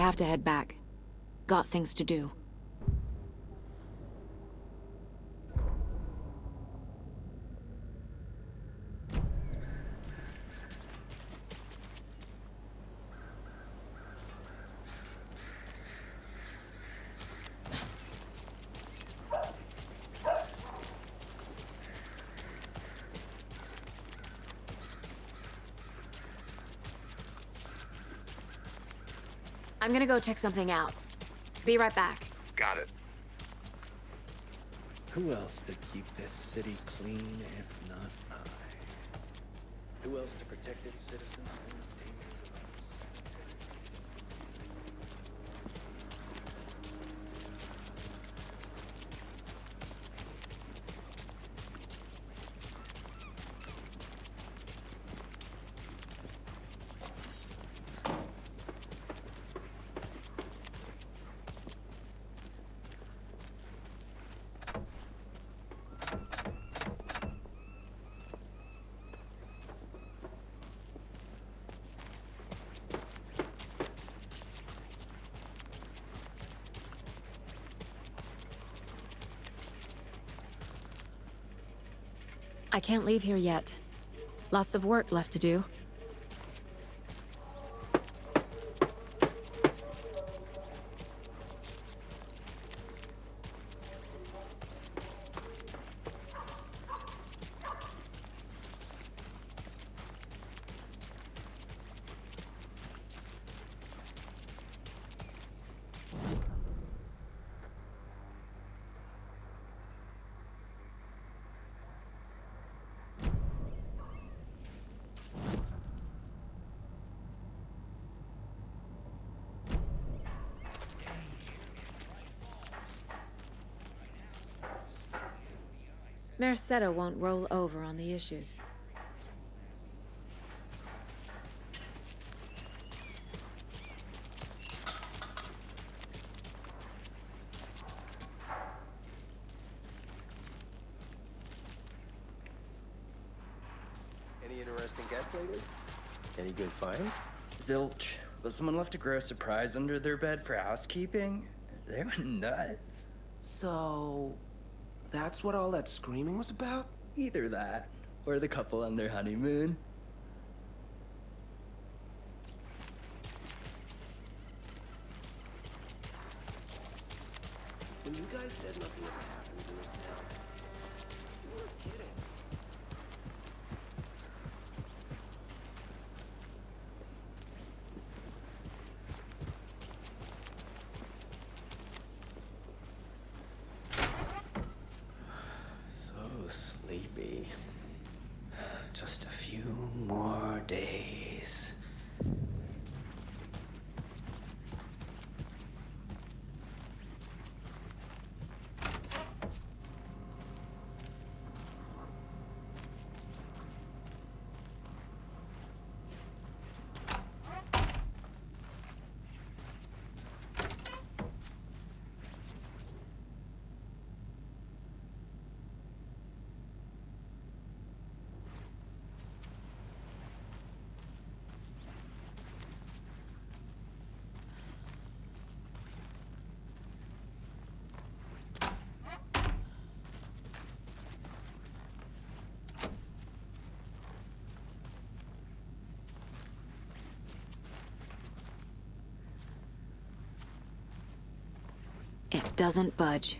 have to head back. Got things to do. I'm gonna go check something out. Be right back. Got it. Who else to keep this city clean if not I? Who else to protect its citizens from the dangers of us? I can't leave here yet. Lots of work left to do. Mercado won't roll over on the issues. Any interesting guests lately? Any good finds? Zilch. But someone left a gross surprise under their bed for housekeeping? They were nuts. So, that's what all that screaming was about? Either that, or the couple on their honeymoon. When you guys said nothing ever happens in this town, you weren't kidding. So sleepy. Just a few more days. It doesn't budge.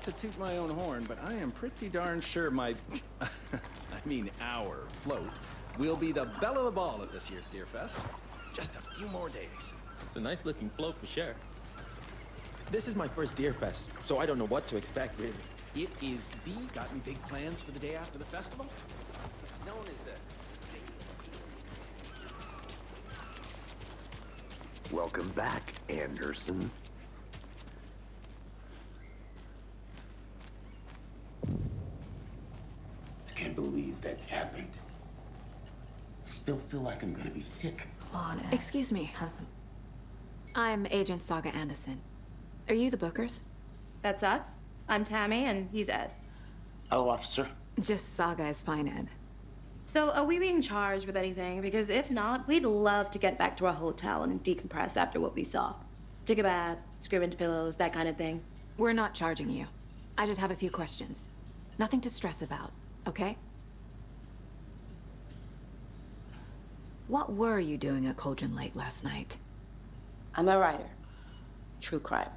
not to toot my own horn, but I am pretty darn sure my, I mean our float will be the belle of the ball at this year's Deer Fest. Just a few more days. It's a nice looking float for sure. This is my first Deer Fest, so I don't know what to expect, really. It is the... Got any big plans for the day after the festival? It's known as the... Welcome back, Anderson. I can't believe that happened. I still feel like I'm gonna be sick. Excuse me. I'm Agent Saga Anderson. Are you the bookers? That's us. I'm Tammy, and he's Ed. Hello, officer. Just Saga is fine, Ed. So, are we being charged with anything? Because if not, we'd love to get back to our hotel and decompress after what we saw. Take a bath, scream into pillows, that kind of thing. We're not charging you. I just have a few questions. Nothing to stress about, okay? What were you doing at Cauldron Lake last night? I'm a writer. True crime.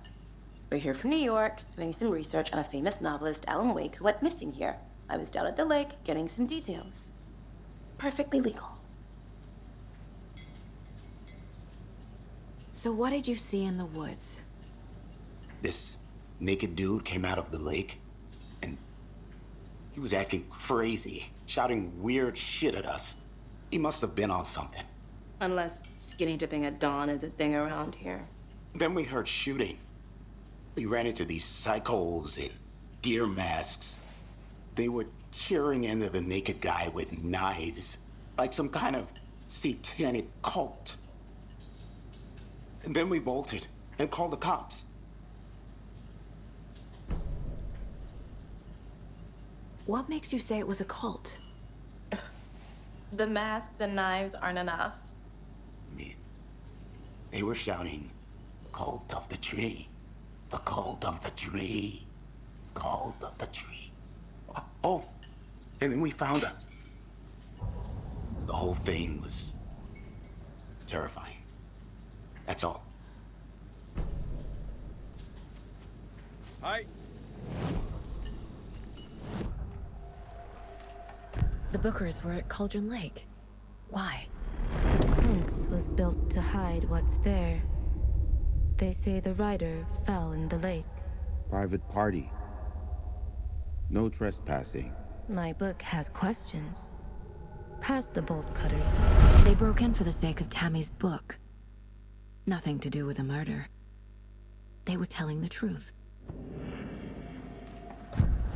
We're here from New York, doing some research on a famous novelist, Alan Wake, who went missing here. I was down at the lake, getting some details. Perfectly legal. So what did you see in the woods? This naked dude came out of the lake, and he was acting crazy, shouting weird shit at us. He must have been on something. Unless skinny dipping at dawn is a thing around here. Then we heard shooting. We ran into these psychos in deer masks. They were tearing into the naked guy with knives, like some kind of satanic cult. And then we bolted and called the cops. What makes you say it was a cult? The masks and knives aren't enough. They were shouting, "Cult of the tree, the cult of the tree, cult of the tree." Oh, and then we found out. The whole thing was terrifying. That's all. Hi. The bookers were at Cauldron Lake. Why? The fence was built to hide what's there. They say the rider fell in the lake. Private party. No trespassing. My book has questions. Past the bolt cutters. They broke in for the sake of Tammy's book. Nothing to do with a murder. They were telling the truth.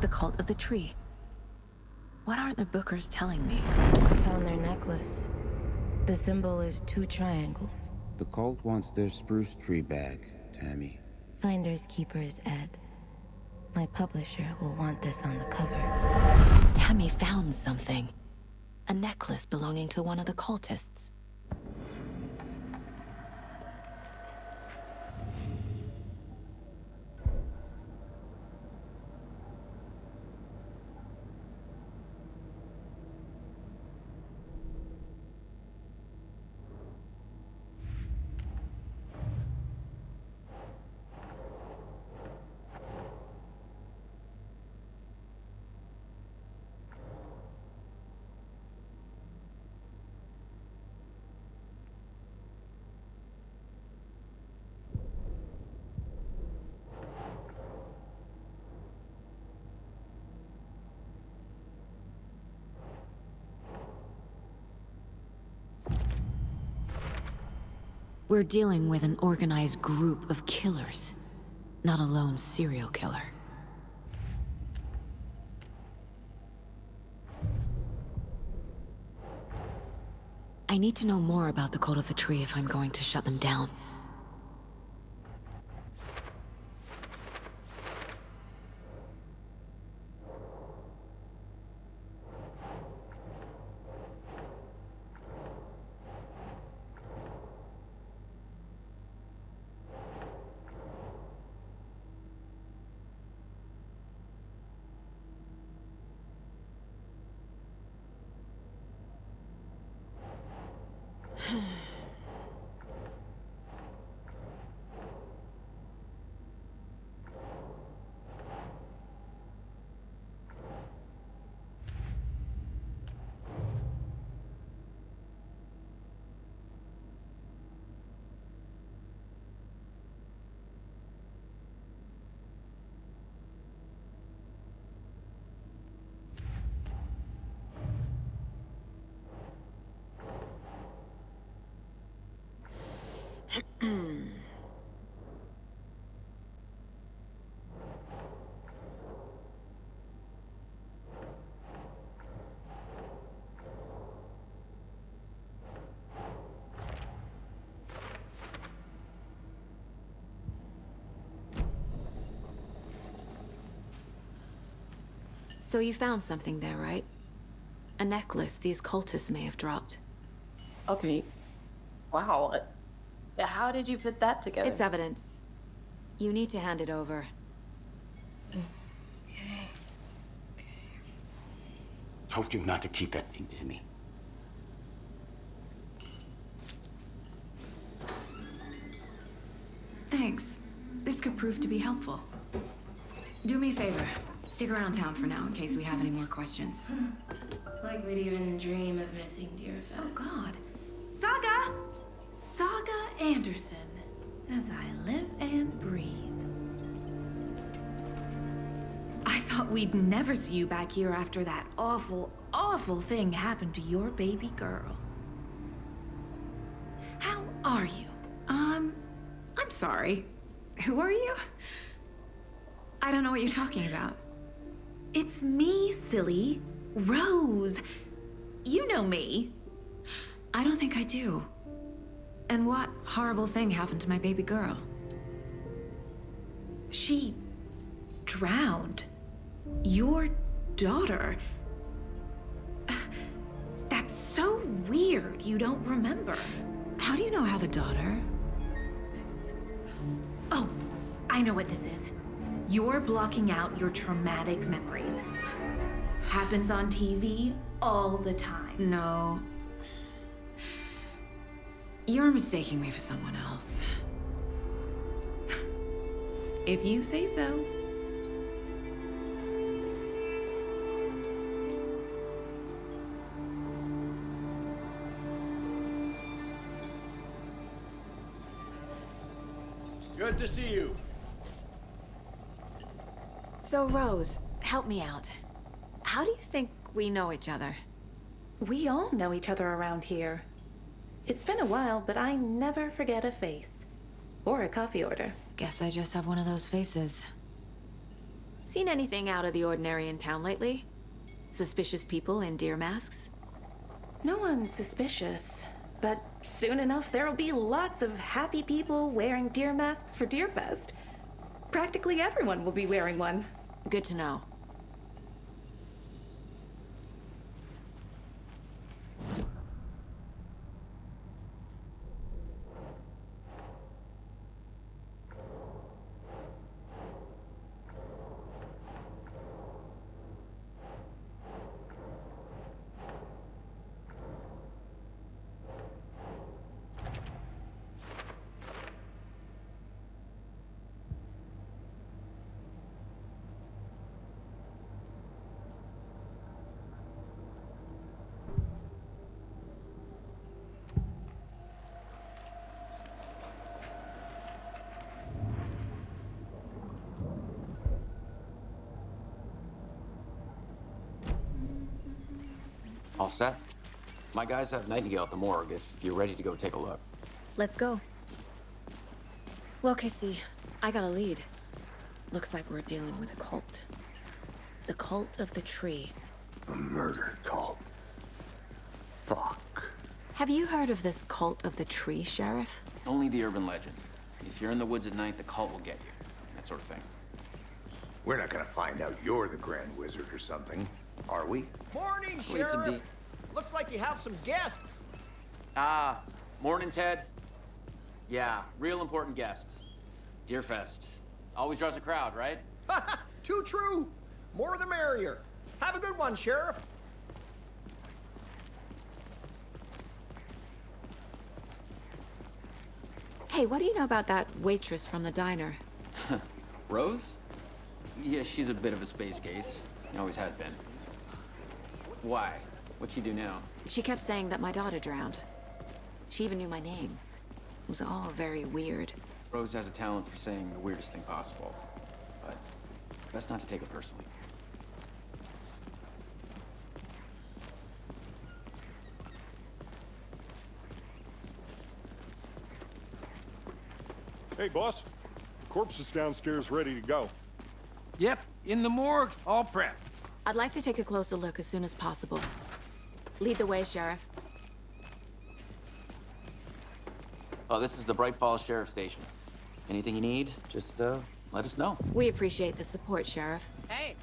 The cult of the tree. What aren't the bookers telling me? I found their necklace. The symbol is 2 triangles. The cult wants their spruce tree back, Tammy. Finders keepers, Ed. My publisher will want this on the cover. Tammy found something. A necklace belonging to one of the cultists. We're dealing with an organized group of killers, not a lone serial killer. I need to know more about the Cult of the Tree if I'm going to shut them down. So you found something there, right? A necklace these cultists may have dropped. Okay. Wow. How did you put that together? It's evidence. You need to hand it over. Told you not to keep that thing to me. Thanks. This could prove to be helpful. Do me a favor. Stick around town for now in case we have any more questions. Like we'd even dream of missing Deerfest. Oh, God. Saga! Saga Anderson. As I live and breathe. I thought we'd never see you back here after that awful, awful thing happened to your baby girl. How are you? I'm sorry. Who are you? I don't know what you're talking about. It's me, silly. Rose. You know me. I don't think I do. And what horrible thing happened to my baby girl? She drowned. Your daughter. That's so weird you don't remember. How do you know I have a daughter? Oh, I know what this is. You're blocking out your traumatic memories. Happens on TV all the time. No. You're mistaking me for someone else. If you say so. Good to see you. So, Rose, help me out. How do you think we know each other? We all know each other around here. It's been a while, but I never forget a face. Or a coffee order. Guess I just have one of those faces. Seen anything out of the ordinary in town lately? Suspicious people in deer masks? No one's suspicious. But soon enough, there'll be lots of happy people wearing deer masks for Deerfest. Practically everyone will be wearing one. Good to know. All set. My guys have Nightingale at the morgue if you're ready to go take a look. Let's go. Well, Casey, I got a lead. Looks like we're dealing with a cult. The cult of the tree. A murder cult. Fuck. Have you heard of this cult of the tree, Sheriff? Only the urban legend. If you're in the woods at night, the cult will get you. That sort of thing. We're not gonna find out you're the Grand Wizard or something, are we? Morning, Wait, Sheriff. some deep. Looks like you have some guests. Morning, Ted. Yeah, real important guests. Deerfest. Always draws a crowd, right? Too true. More the merrier. Have a good one, Sheriff. Hey, what do you know about that waitress from the diner? Rose? Yeah, she's a bit of a space case. Always has been. Why? What'd she do now? She kept saying that my daughter drowned. She even knew my name. It was all very weird. Rose has a talent for saying the weirdest thing possible. But it's best not to take it personally. Hey, boss. Corpse is downstairs ready to go. Yep, in the morgue, all prepped. I'd like to take a closer look as soon as possible. Lead the way, Sheriff. Oh, this is the Bright Falls Sheriff Station. Anything you need, just let us know. We appreciate the support, Sheriff. Hey.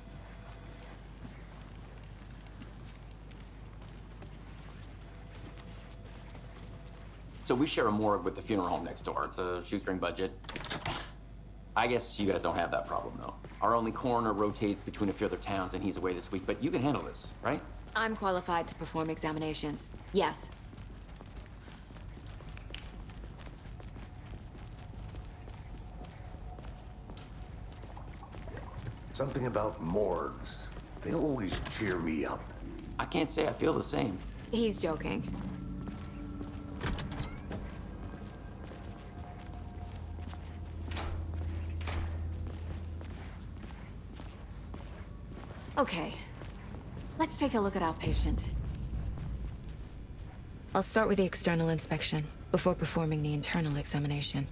So we share a morgue with the funeral home next door. It's a shoestring budget. I guess you guys don't have that problem, though. Our only coroner rotates between a few other towns, and he's away this week, but you can handle this, right? I'm qualified to perform examinations. Yes. Something about morgues. They always cheer me up. I can't say I feel the same. He's joking. Okay, let's take a look at our patient. I'll start with the external inspection before performing the internal examination.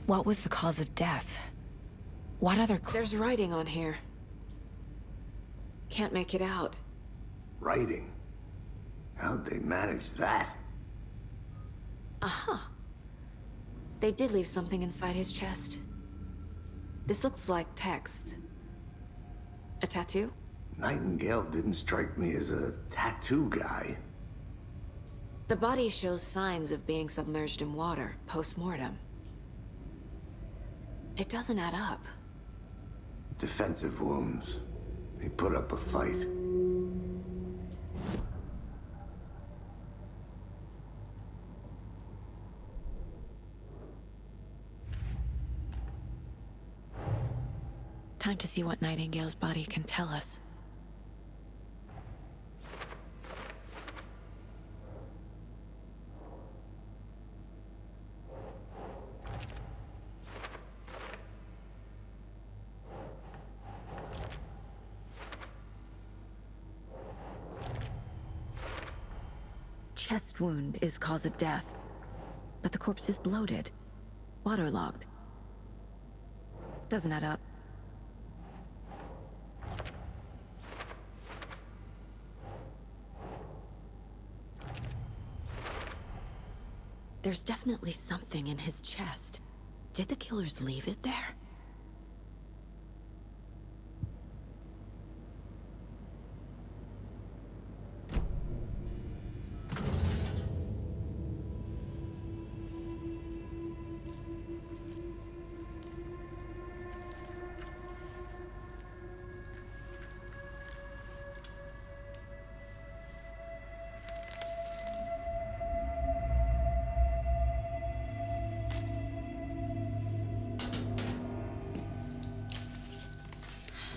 What was the cause of death? What other There's writing on here. Can't make it out. Writing? How'd they manage that? Uh-huh. They did leave something inside his chest. This looks like text. A tattoo? Nightingale didn't strike me as a tattoo guy. The body shows signs of being submerged in water post-mortem. It doesn't add up. Defensive wounds. He put up a fight. Time to see what Nightingale's body can tell us. Chest wound is cause of death, but the corpse is bloated, waterlogged. Doesn't add up. There's definitely something in his chest. Did the killers leave it there?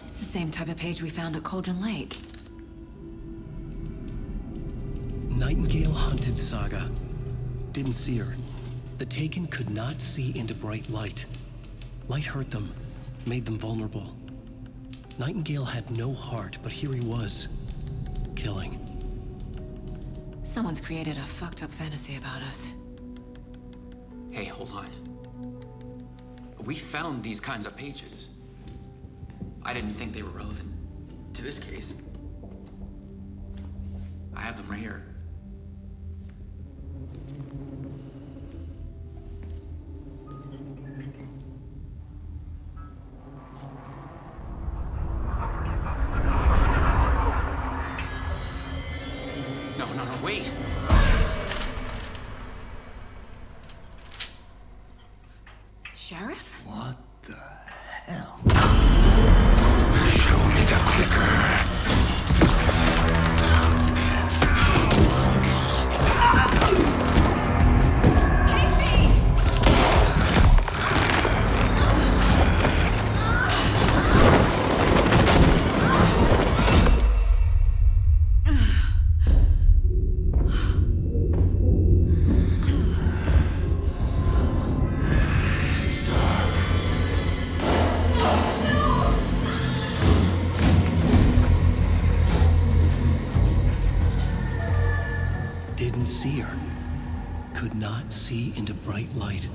Same type of page we found at Cauldron Lake. Nightingale hunted Saga. Didn't see her. The Taken could not see into bright light. Light hurt them, made them vulnerable. Nightingale had no heart, but here he was, killing. Someone's created a fucked up fantasy about us. Hey, hold on. We found these kinds of pages. I didn't think they were relevant to this case. I have them right here. No, wait! Sheriff? What the hell? Show me the clicker. Didn't see her. Could not see into bright light.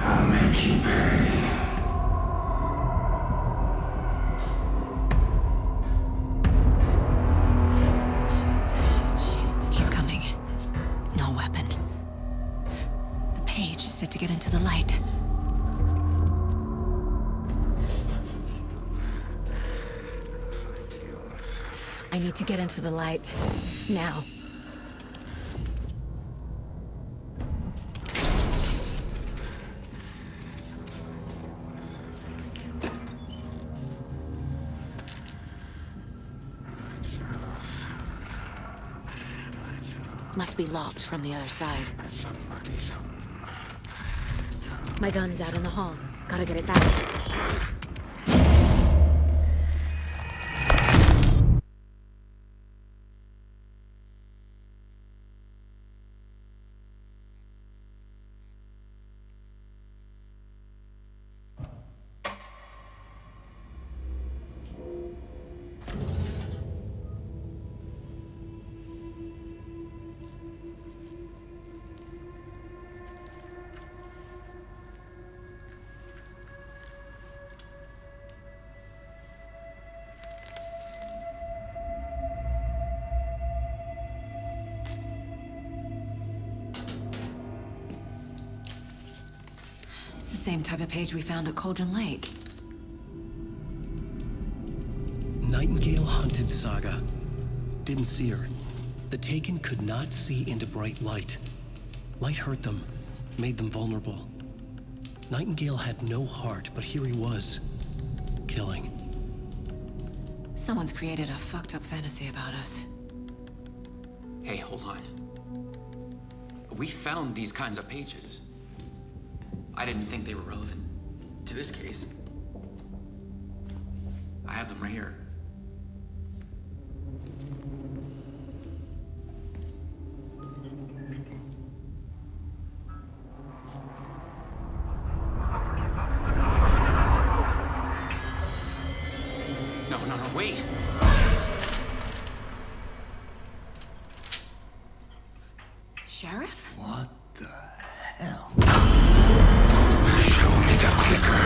I'll make you pay. Shit. He's coming. page set to get into the light. I need to get into the light. Now. Must be locked from the other side. My gun's out in the hall. Gotta get it back. It's the same type of page we found at Cauldron Lake. Nightingale hunted Saga. Didn't see her. The Taken could not see into bright light. Light hurt them, made them vulnerable. Nightingale had no heart, but here he was, killing. Someone's created a fucked up fantasy about us. Hey, hold on. We found these kinds of pages. I didn't think they were relevant to this case. I have them right here. No, wait! Sheriff? What the hell? Show me the clicker.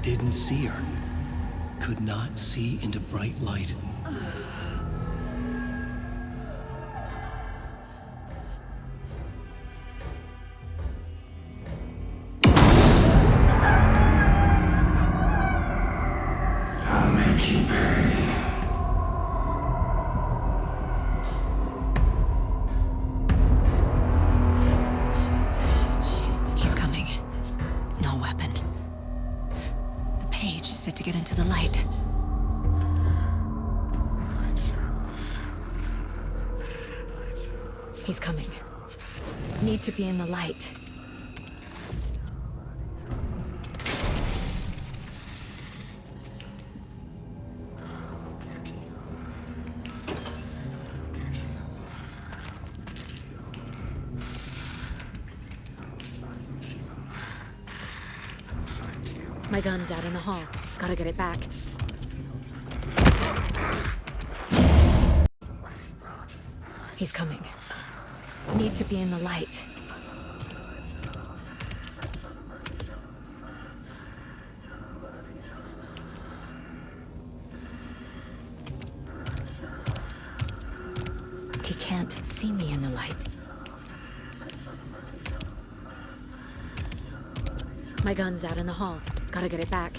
Didn't see her. Could not see into bright light. I'll make you pay. Shit. He's coming. No weapon. The page set to get into the light. He's coming. Need to be in the light. My gun's out in the hall. Gotta get it back. He's coming. Need to be in the light. He can't see me in the light. My gun's out in the hall. Gotta get it back.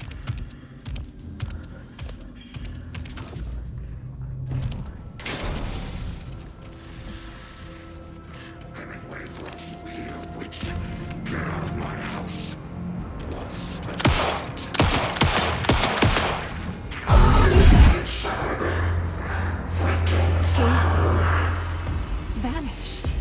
Vanished.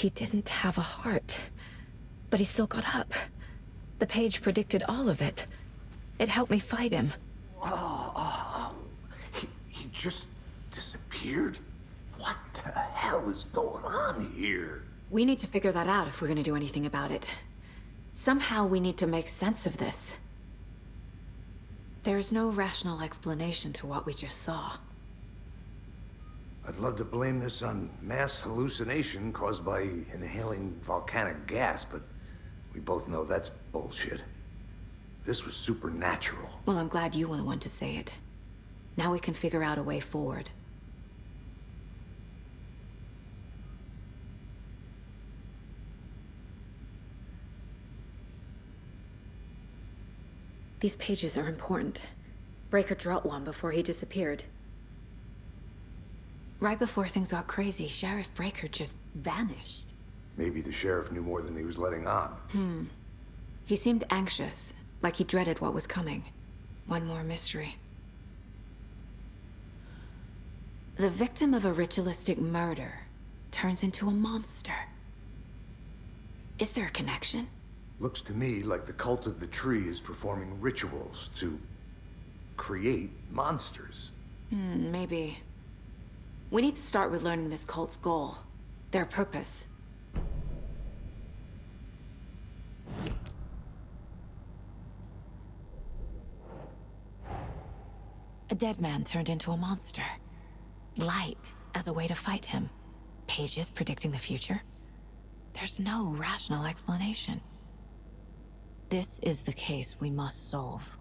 He didn't have a heart, but he still got up. The page predicted all of it. It helped me fight him. He just disappeared? What the hell is going on here? We need to figure that out if we're gonna do anything about it. Somehow we need to make sense of this. There's no rational explanation to what we just saw. I'd love to blame this on mass hallucination caused by inhaling volcanic gas, but we both know that's bullshit. This was supernatural. Well, I'm glad you were the one to say it. Now we can figure out a way forward. These pages are important. Breaker dropped one before he disappeared. Right before things got crazy, Sheriff Breaker just vanished. Maybe the sheriff knew more than he was letting on. He seemed anxious, like he dreaded what was coming. One more mystery. The victim of a ritualistic murder turns into a monster. Is there a connection? Looks to me like the cult of the tree is performing rituals to create monsters. Maybe. We need to start with learning this cult's goal, their purpose. A dead man turned into a monster. Light as a way to fight him. Pages predicting the future. There's no rational explanation. This is the case we must solve.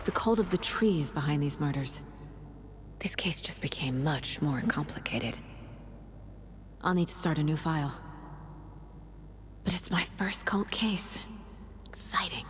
The cult of the tree is behind these murders. This case just became much more complicated. I'll need to start a new file. But it's my first cult case. Exciting.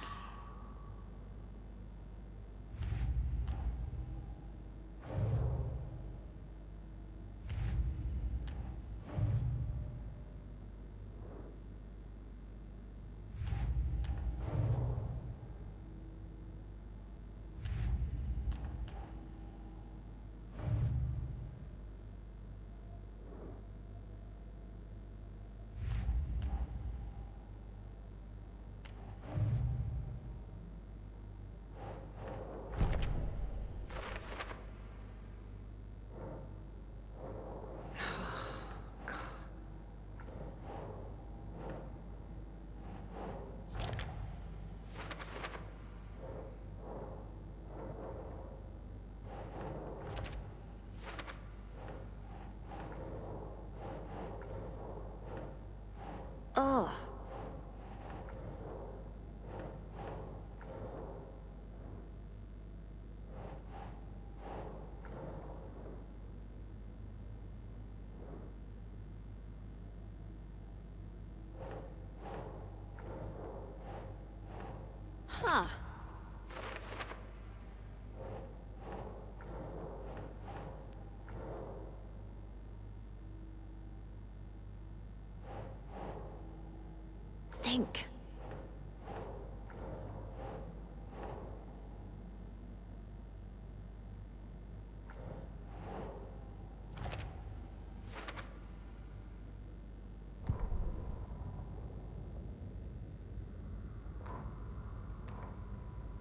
Oh. Huh. Think.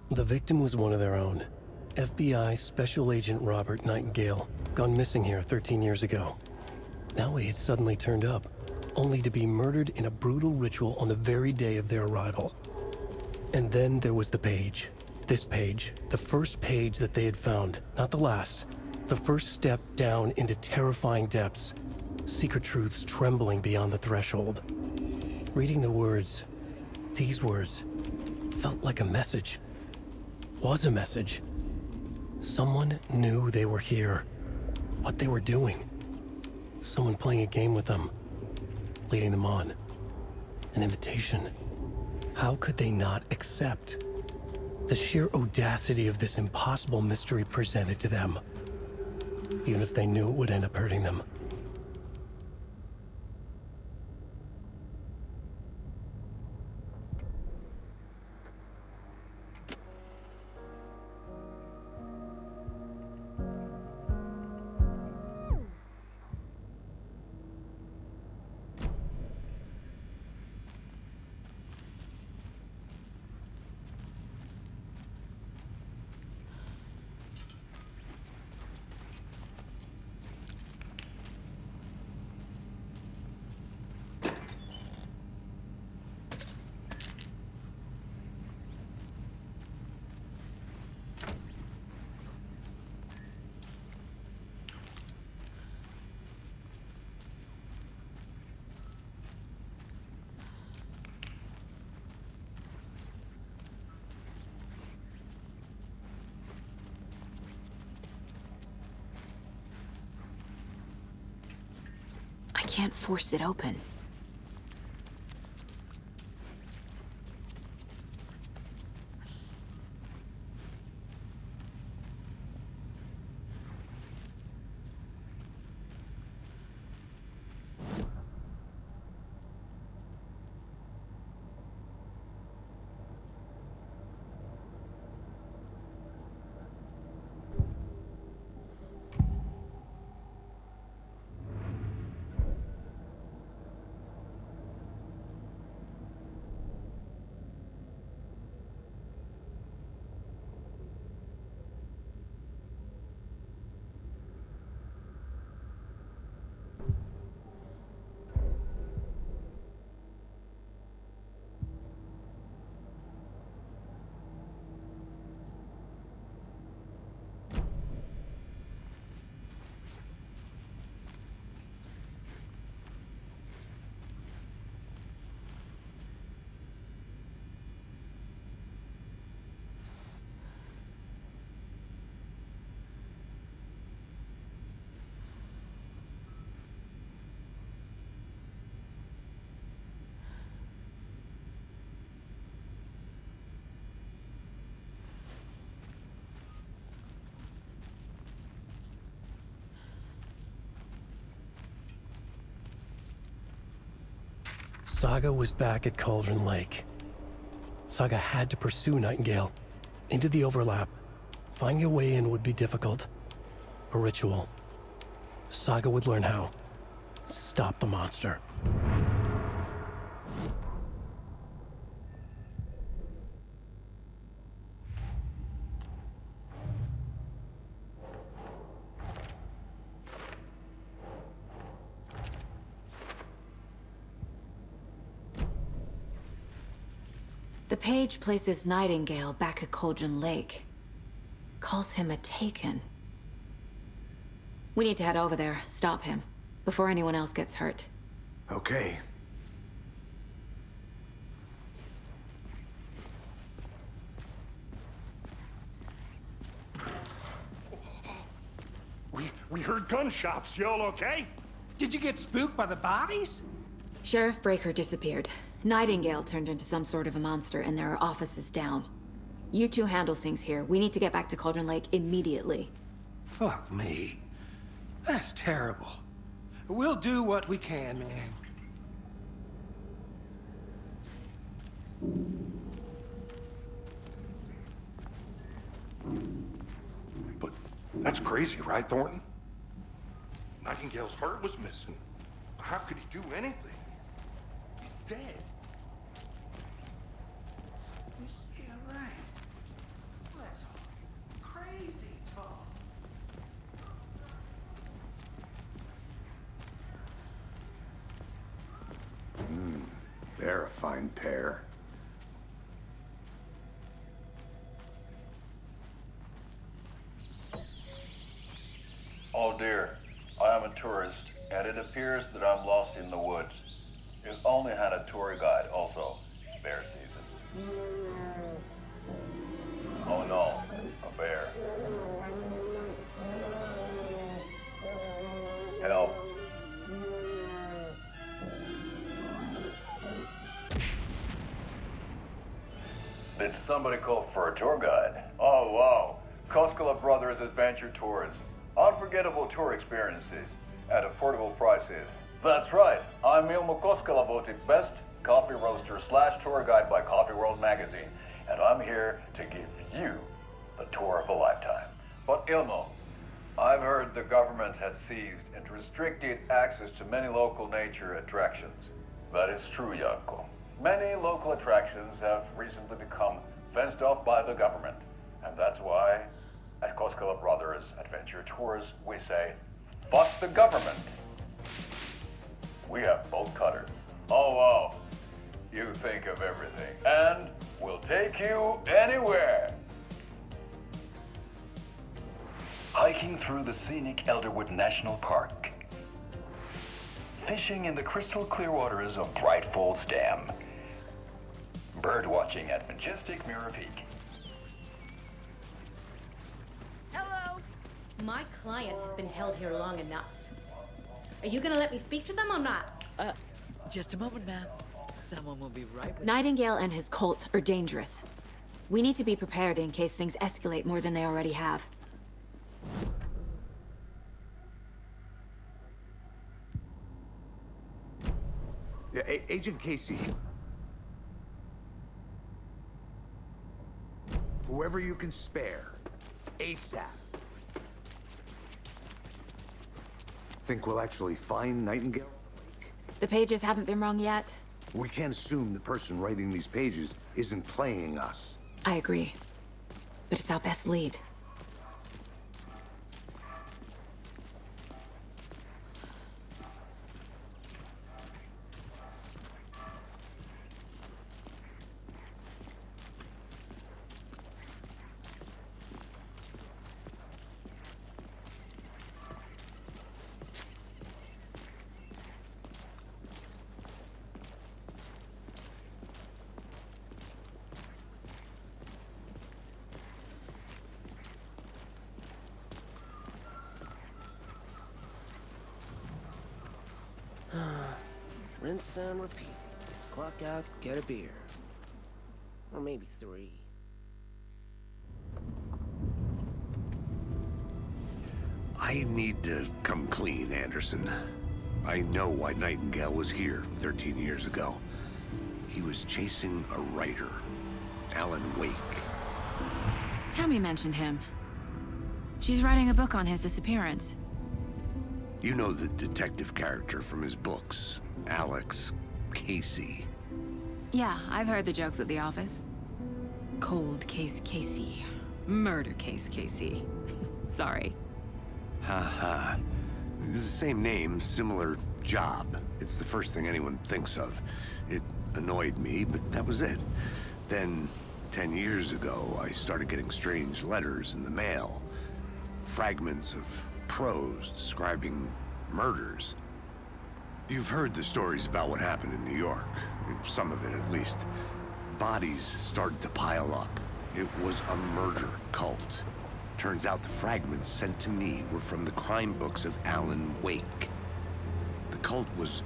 The victim was one of their own. FBI Special Agent Robert Nightingale, gone missing here 13 years ago. Now he had suddenly turned up, only to be murdered in a brutal ritual on the very day of their arrival. And then there was the page. This page, the first page that they had found, not the last. The first step down into terrifying depths. Secret truths trembling beyond the threshold. Reading the words, these words, felt like a message. Was a message. Someone knew they were here. What they were doing. Someone playing a game with them. Leading them on. An invitation. How could they not accept? The sheer audacity of this impossible mystery presented to them. Even if they knew it would end up hurting them. can't force it open. Saga was back at Cauldron Lake. Saga had to pursue Nightingale into the overlap. Finding a way in would be difficult. A ritual. Saga would learn how. Stop the monster. The page places Nightingale back at Cauldron Lake. Calls him a Taken. We need to head over there, stop him, before anyone else gets hurt. Okay. We heard gunshots. Y'all okay? Did you get spooked by the bodies? Sheriff Breaker disappeared. Nightingale turned into some sort of a monster, and there are offices down. You two handle things here. We need to get back to Cauldron Lake immediately. Fuck me. That's terrible. We'll do what we can, man. But that's crazy, right, Thornton? Nightingale's heart was missing. How could he do anything? He's dead. Yeah, right. That's crazy talk. They're a fine pair. Oh dear, I am a tourist, and it appears that I'm lost in the woods. You've only had a tour guide also. It's bear season. Oh no, a bear. Help. Did somebody call for a tour guide? Oh wow, Koskela Brothers Adventure Tours. Unforgettable tour experiences at affordable prices. That's right, I'm Ilmo Koskela, voted best coffee roaster / tour guide by Coffee World magazine, and I'm here to give you the tour of a lifetime. But Ilmo, I've heard the government has seized and restricted access to many local nature attractions. That is true, Janko. Many local attractions have recently become fenced off by the government, and that's why at Koskela Brothers Adventure Tours, we say, fuck the government. We have bolt cutters. Oh wow, you think of everything. And we'll take you anywhere. Hiking through the scenic Elderwood National Park. Fishing in the crystal clear waters of Bright Falls Dam. Bird watching at majestic Mirror Peak. Hello! My client has been held here long enough. Are you gonna let me speak to them or not? Just a moment, ma'am. Someone will be right with you. Nightingale and his cult are dangerous. We need to be prepared in case things escalate more than they already have. Yeah, Agent Casey. Whoever you can spare, ASAP. Think we'll actually find Nightingale? The pages haven't been wrong yet. We can't assume the person writing these pages isn't playing us. I agree. But it's our best lead. Rinse and repeat. Clock out, get a beer. Or maybe 3. I need to come clean, Anderson. I know why Nightingale was here 13 years ago. He was chasing a writer, Alan Wake. Tammy mentioned him. She's writing a book on his disappearance. You know the detective character from his books, Alex Casey. Yeah, I've heard the jokes at the office. Cold case Casey. Murder case Casey. Sorry. Haha. It's the same name, similar job. It's the first thing anyone thinks of. It annoyed me, but that was it. Then, 10 years ago, I started getting strange letters in the mail. Fragments of prose describing murders. You've heard the stories about what happened in New York. Some of it, at least. Bodies started to pile up. It was a murder cult. Turns out the fragments sent to me were from the crime books of Alan Wake. The cult was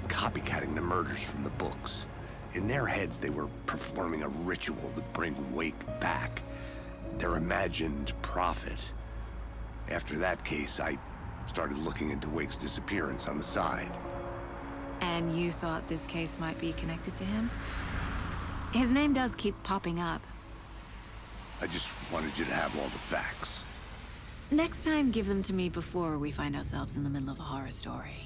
copycatting the murders from the books. In their heads, they were performing a ritual to bring Wake back. Their imagined prophet. After that case, I started looking into Wake's disappearance on the side. And you thought this case might be connected to him? His name does keep popping up. I just wanted you to have all the facts. Next time, give them to me before we find ourselves in the middle of a horror story.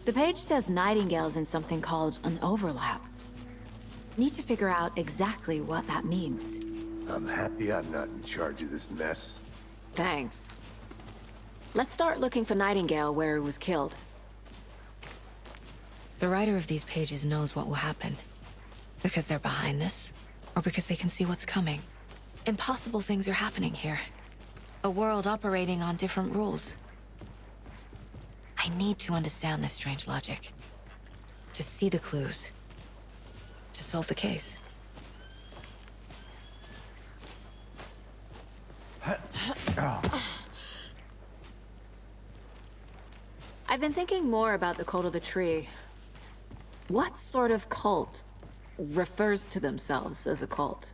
The page says Nightingale's in something called an overlap. Need to figure out exactly what that means. I'm happy I'm not in charge of this mess. Thanks. Let's start looking for Nightingale where he was killed. The writer of these pages knows what will happen. Because they're behind this, or because they can see what's coming. Impossible things are happening here. A world operating on different rules. I need to understand this strange logic. To see the clues. To solve the case. I've been thinking more about the cult of the tree. What sort of cult refers to themselves as a cult?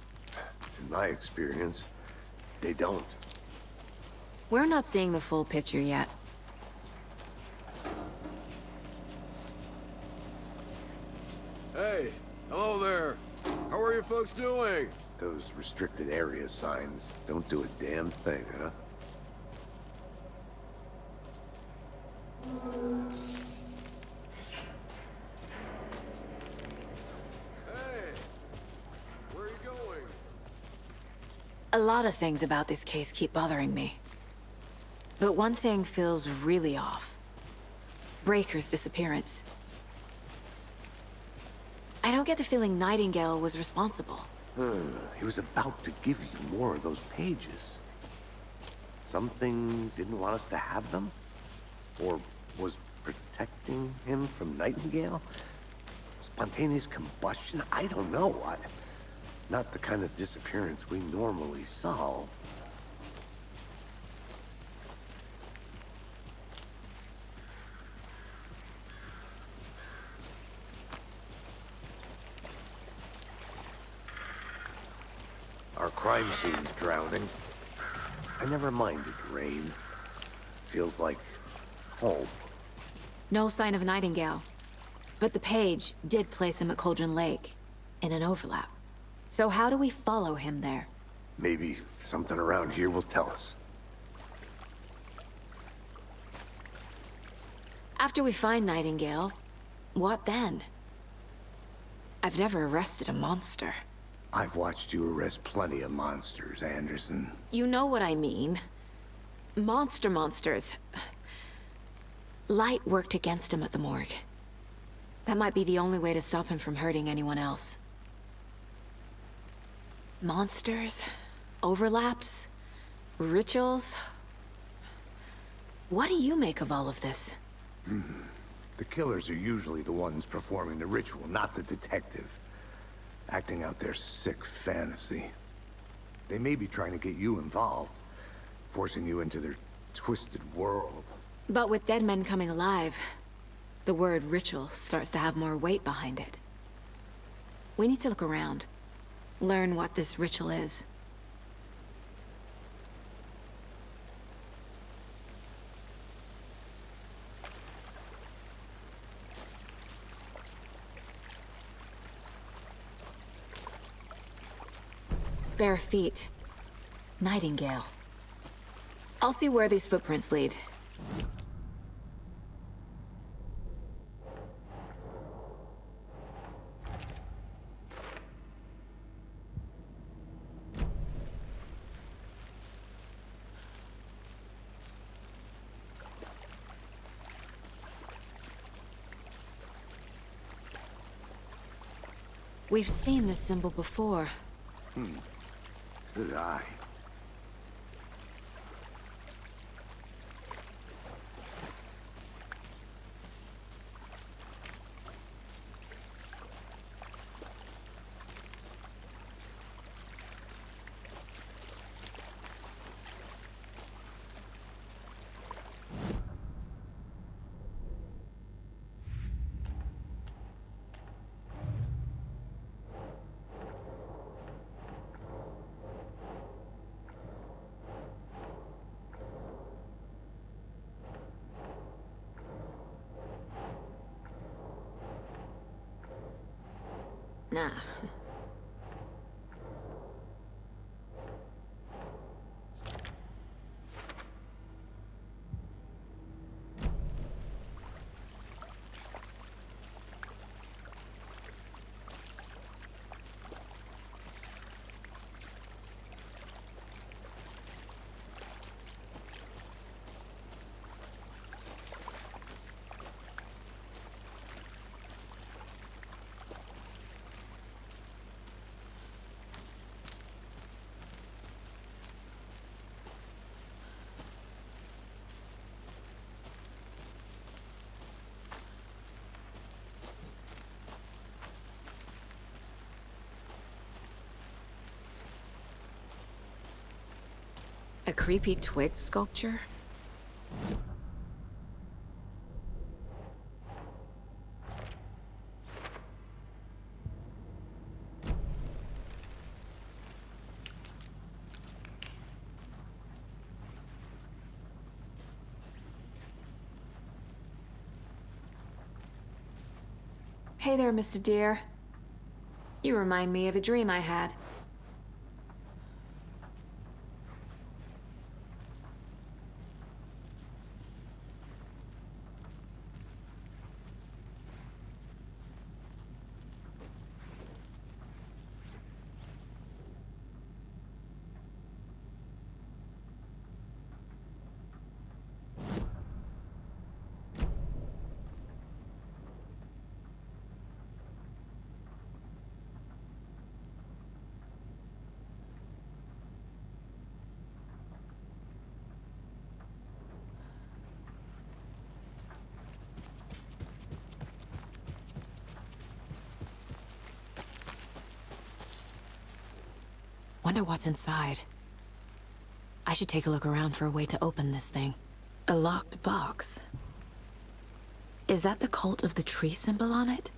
In my experience, they don't. We're not seeing the full picture yet. Hey, hello there. How are you folks doing? Those restricted area signs don't do a damn thing, huh? Hey, where are you going? A lot of things about this case keep bothering me. But one thing feels really off. Breaker's disappearance. I don't get the feeling Nightingale was responsible. He was about to give you more of those pages. Something didn't want us to have them? Or was protecting him from Nightingale? Spontaneous combustion? I don't know. Not the kind of disappearance we normally solve. Our crime scene's drowning. I never minded rain. Feels like home. No sign of Nightingale. But the page did place him at Cauldron Lake, in an overlap. So how do we follow him there? Maybe something around here will tell us. After we find Nightingale, what then? I've never arrested a monster. I've watched you arrest plenty of monsters, Anderson. You know what I mean. Monsters. Light worked against him at the morgue. That might be the only way to stop him from hurting anyone else. Monsters? Overlaps? Rituals? What do you make of all of this? The killers are usually the ones performing the ritual, not the detective. Acting out their sick fantasy. They may be trying to get you involved, forcing you into their twisted world. But with dead men coming alive, the word ritual starts to have more weight behind it. We need to look around. Learn what this ritual is. Bare feet. Nightingale. I'll see where these footprints lead. We've seen this symbol before. Good eye. Nah. A creepy twig sculpture? Hey there, Mr. Deer. You remind me of a dream I had. wonder what's inside. I should take a look around for a way to open this thing. A locked box. Is that the cult of the tree symbol on it?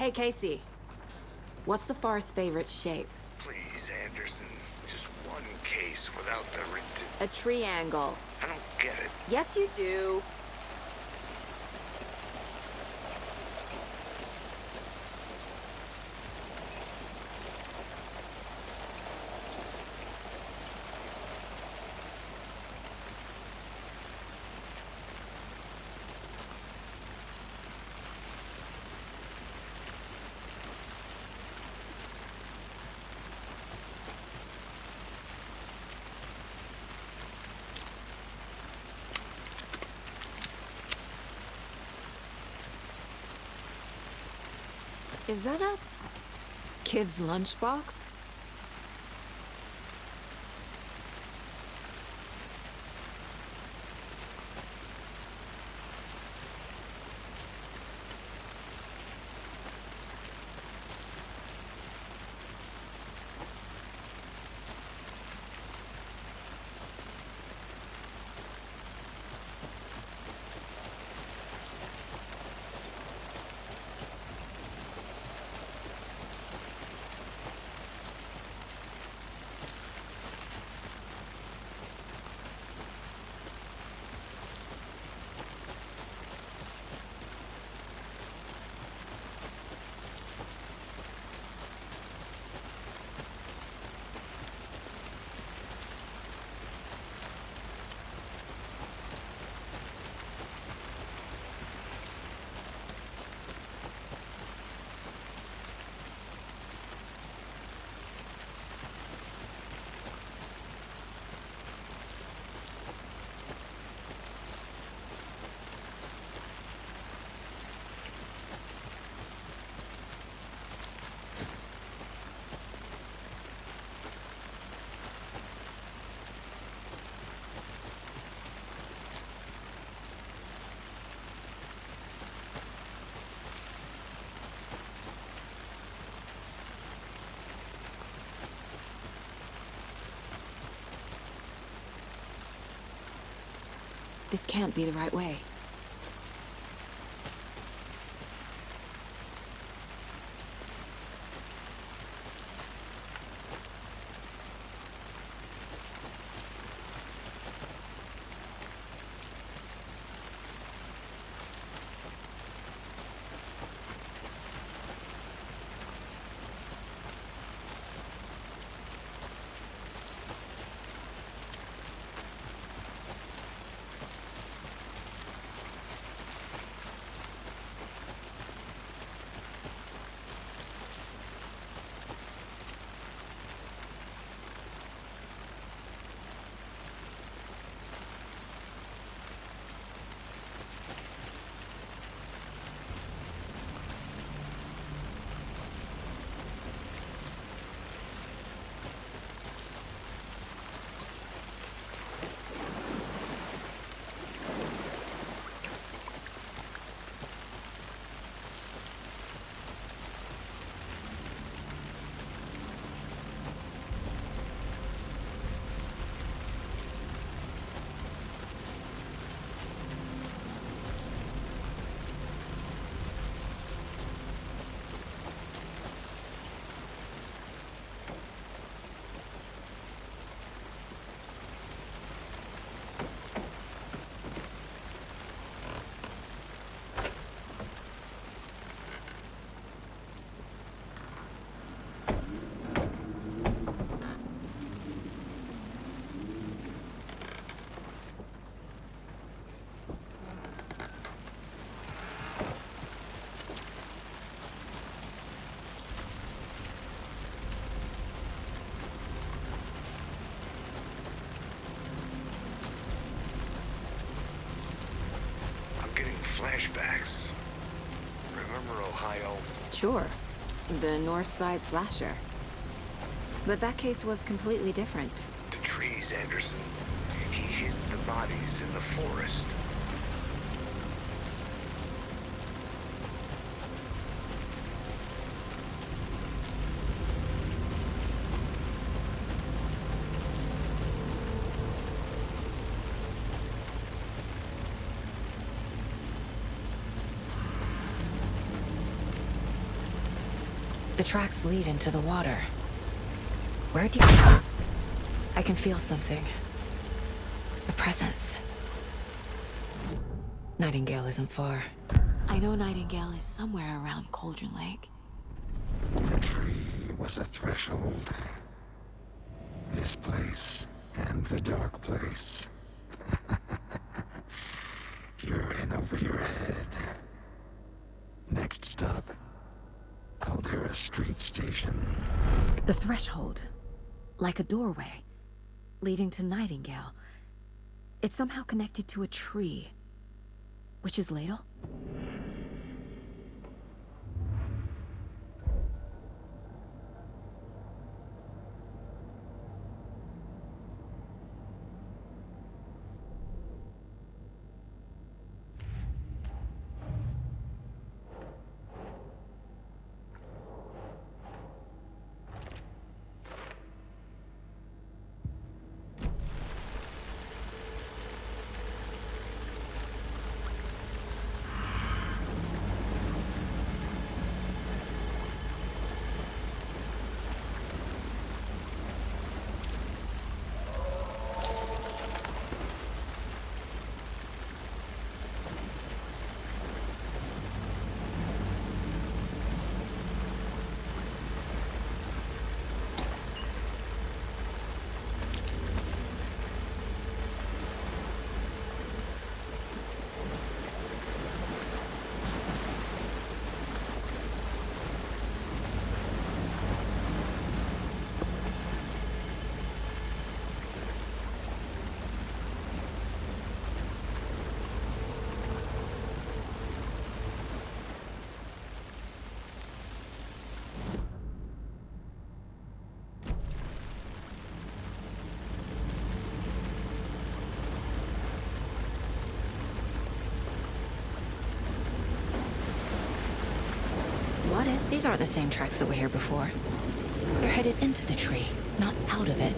Hey, Casey. What's the Forest's favorite shape? Please, Anderson. Just one case without the A triangle. I don't get it. Yes, you do. Is that a kid's lunchbox? This can't be the right way. flashbacks. Remember Ohio? Sure. The North Side slasher. But that case was completely different. The trees, Anderson. He hid the bodies in the forest. The tracks lead into the water. Where'd you... I can feel something. A presence. Nightingale isn't far. I know Nightingale is somewhere around Cauldron Lake. The tree was a threshold. This place and the dark place. You're in over your head. Next stop, Caldera Street Station. The threshold. Like a doorway. Leading to Nightingale. It's somehow connected to a tree. Witch's Ladle? What is? These aren't the same tracks that were here before. They're headed into the tree, not out of it.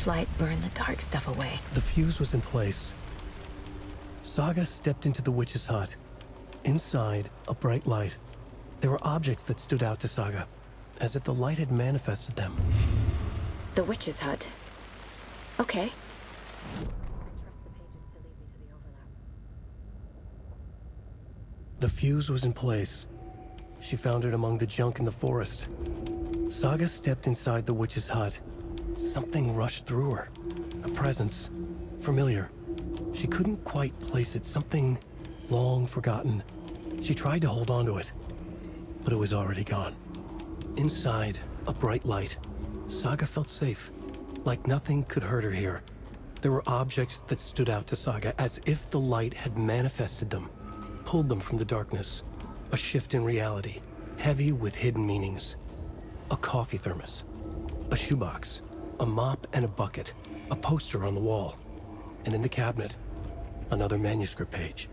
much light burned the dark stuff away. The fuse was in place. Saga stepped into the witch's hut. Inside, a bright light. There were objects that stood out to Saga, as if the light had manifested them. The witch's hut. Okay. The fuse was in place. She found it among the junk in the forest. Saga stepped inside the witch's hut. Something rushed through her. A presence. Familiar. She couldn't quite place it. Something long forgotten. She tried to hold on to it, but it was already gone. Inside, a bright light. Saga felt safe. Like nothing could hurt her here. There were objects that stood out to Saga as if the light had manifested them, pulled them from the darkness. A shift in reality, heavy with hidden meanings. A coffee thermos, a shoebox, a mop and a bucket, a poster on the wall, and in the cabinet, another manuscript page.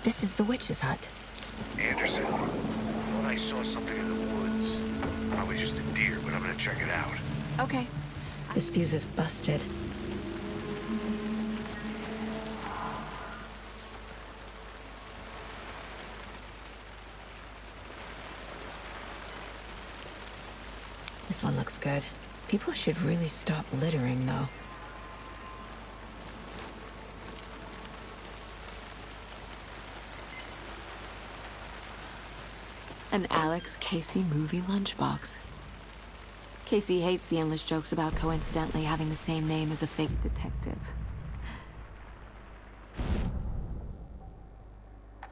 This is the witch's hut. Anderson, thought I saw something in the woods. Probably just a deer, but I'm gonna check it out. Okay. This fuse is busted. This one looks good. People should really stop littering, though. An Alex Casey movie lunchbox. Casey hates the endless jokes about coincidentally having the same name as a fake detective.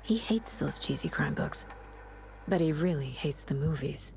He hates those cheesy crime books, but he really hates the movies.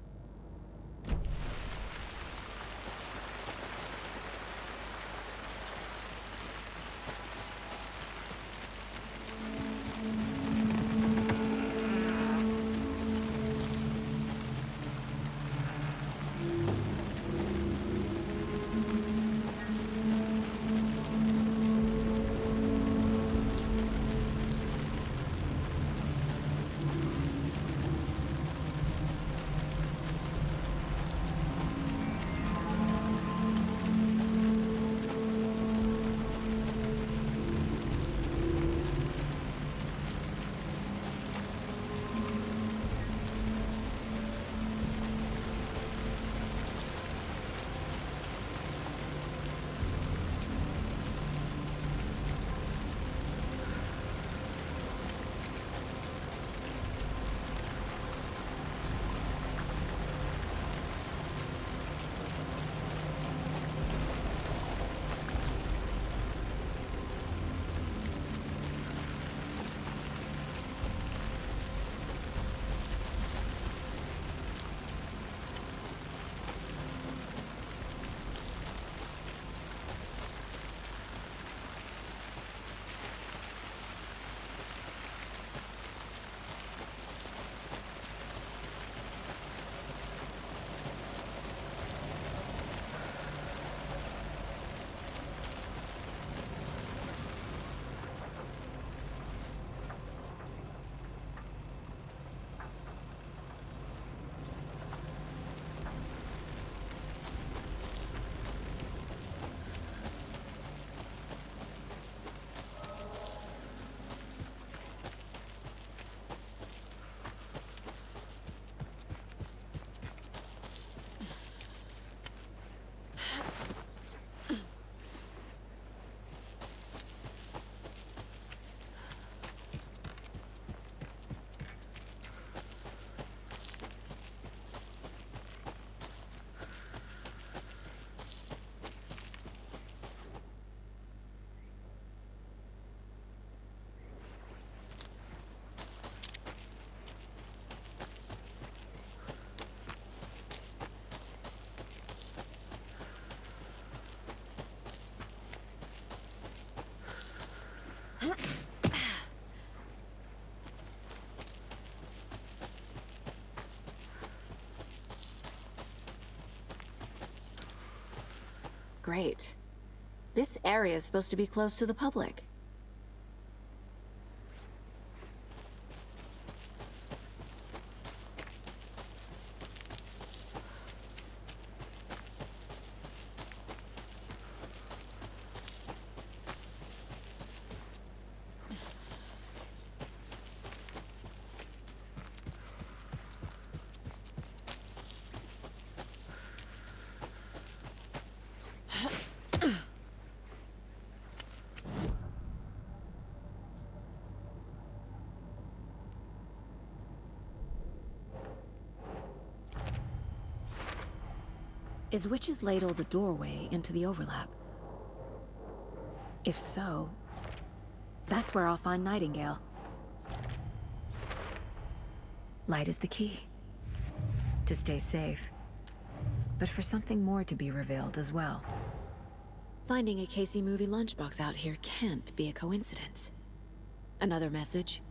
great. This area is supposed to be close to the public. Is Witch's Ladle the doorway into the overlap? If so, that's where I'll find Nightingale. Light is the key. To stay safe. But for something more to be revealed as well. Finding a Casey movie lunchbox out here can't be a coincidence. Another message?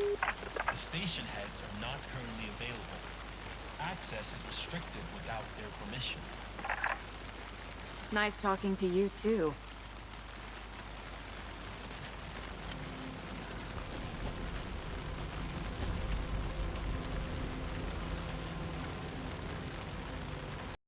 The station heads are not currently available. Access is restricted without their permission. Nice talking to you, too.